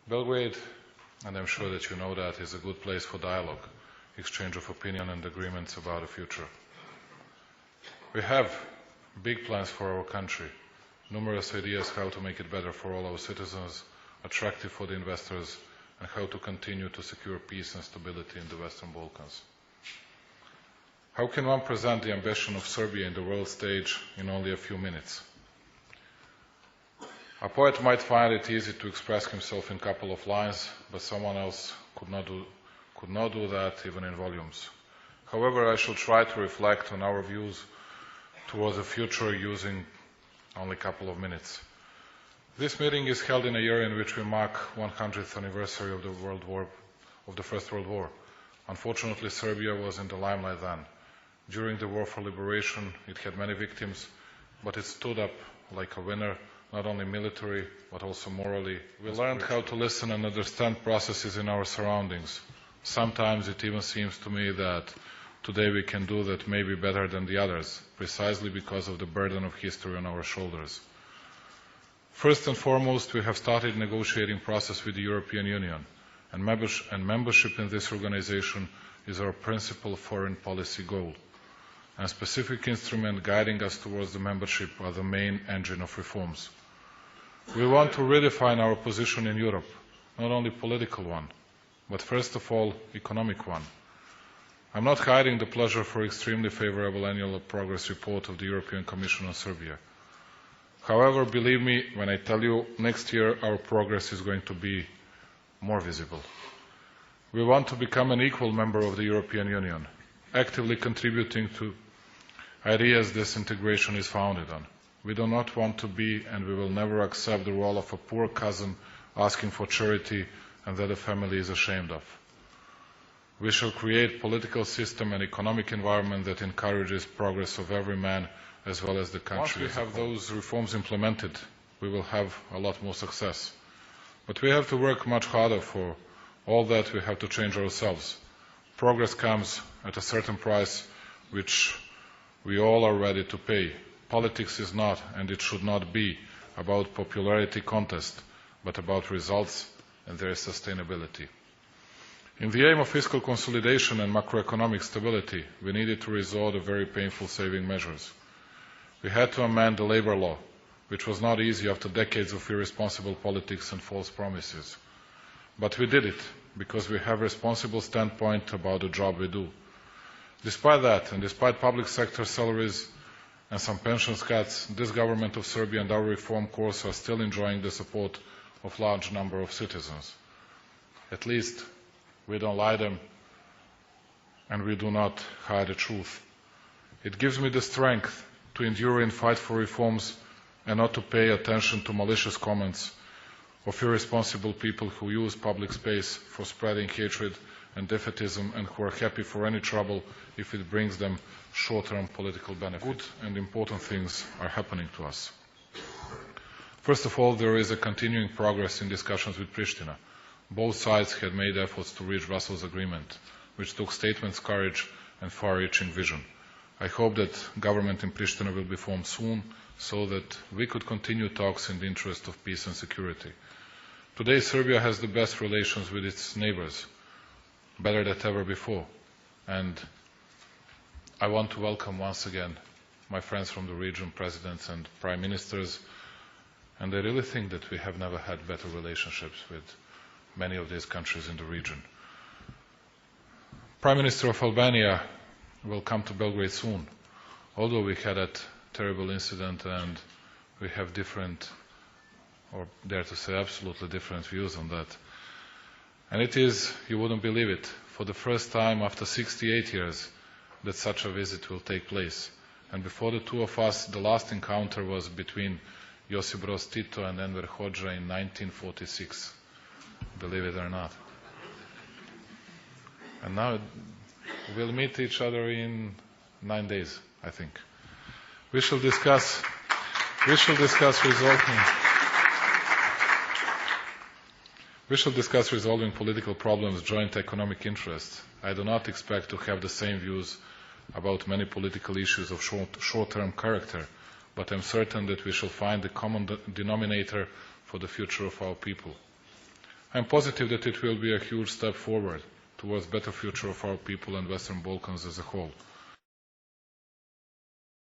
Belgrade, and I'm sure that you know that, is a good place for dialogue, exchange of opinion and agreements about the future. We have big plans for our country, numerous ideas how to make it better for all our citizens, attractive for the investors, and how to continue to secure peace and stability in the Western Balkans. How can one present the ambition of Serbia in the world stage in only a few minutes? A poet might find it easy to express himself in a couple of lines, but someone else could not do that even in volumes. However, I shall try to reflect on our views towards the future using only a couple of minutes. This meeting is held in a year in which we mark 100th anniversary of the First World War. Unfortunately, Serbia was in the limelight then. During the war for liberation, it had many victims, but it stood up like a winner, not only military, but also morally. We learned how to listen and understand processes in our surroundings. Sometimes it even seems to me that today we can do that maybe better than the others, precisely because of the burden of history on our shoulders. First and foremost, we have started a negotiating process with the European Union, and membership in this organization is our principal foreign policy goal. A specific instrument guiding us towards the membership are the main engine of reforms. We want to redefine our position in Europe, not only political one, but first of all, economic one. I'm not hiding the pleasure for extremely favorable annual progress report of the European Commission on Serbia. However, believe me when I tell you, next year our progress is going to be more visible. We want to become an equal member of the European Union, actively contributing to ideas this integration is founded on. We do not want to be, and we will never accept the role of a poor cousin asking for charity and that the family is ashamed of. We shall create a political system and economic environment that encourages progress of every man as well as the country. Once we have those reforms implemented, we will have a lot more success. But we have to work much harder. For all that, we have to change ourselves. Progress comes at a certain price, which we all are ready to pay. Politics is not, and it should not be, about popularity contest, but about results and their sustainability. In the aim of fiscal consolidation and macroeconomic stability, we needed to resort to very painful saving measures. We had to amend the labor law, which was not easy after decades of irresponsible politics and false promises. But we did it, because we have a responsible standpoint about the job we do. Despite that, and despite public sector salaries and some pensions cuts, this government of Serbia and our reform course are still enjoying the support of a large number of citizens. At least we don't lie them, and we do not hide the truth. It gives me the strength to endure and fight for reforms and not to pay attention to malicious comments of irresponsible people who use public space for spreading hatred and defeatism and who are happy for any trouble if it brings them short-term political benefit. Good and important things are happening to us. First of all, there is a continuing progress in discussions with Pristina. Both sides had made efforts to reach Brussels agreement, which took statements, courage and far-reaching vision. I hope that government in Pristina will be formed soon so that we could continue talks in the interest of peace and security. Today, Serbia has the best relations with its neighbors, better than ever before. And I want to welcome once again my friends from the region, presidents and prime ministers, and I really think that we have never had better relationships with many of these countries in the region. Prime Minister of Albania will come to Belgrade soon, although we had that terrible incident and we have different, or dare to say absolutely different views on that. And it is, you wouldn't believe it, for the first time after 68 years that such a visit will take place. And before the two of us, the last encounter was between Josip Broz Tito and Enver Hoxha in 1946, believe it or not. And now we'll meet each other in 9 days, I think. We shall discuss resolving political problems, joint economic interests. I do not expect to have the same views about many political issues of short-term character, but I am certain that we shall find the common denominator for the future of our people. I am positive that it will be a huge step forward towards a better future of our people and Western Balkans as a whole.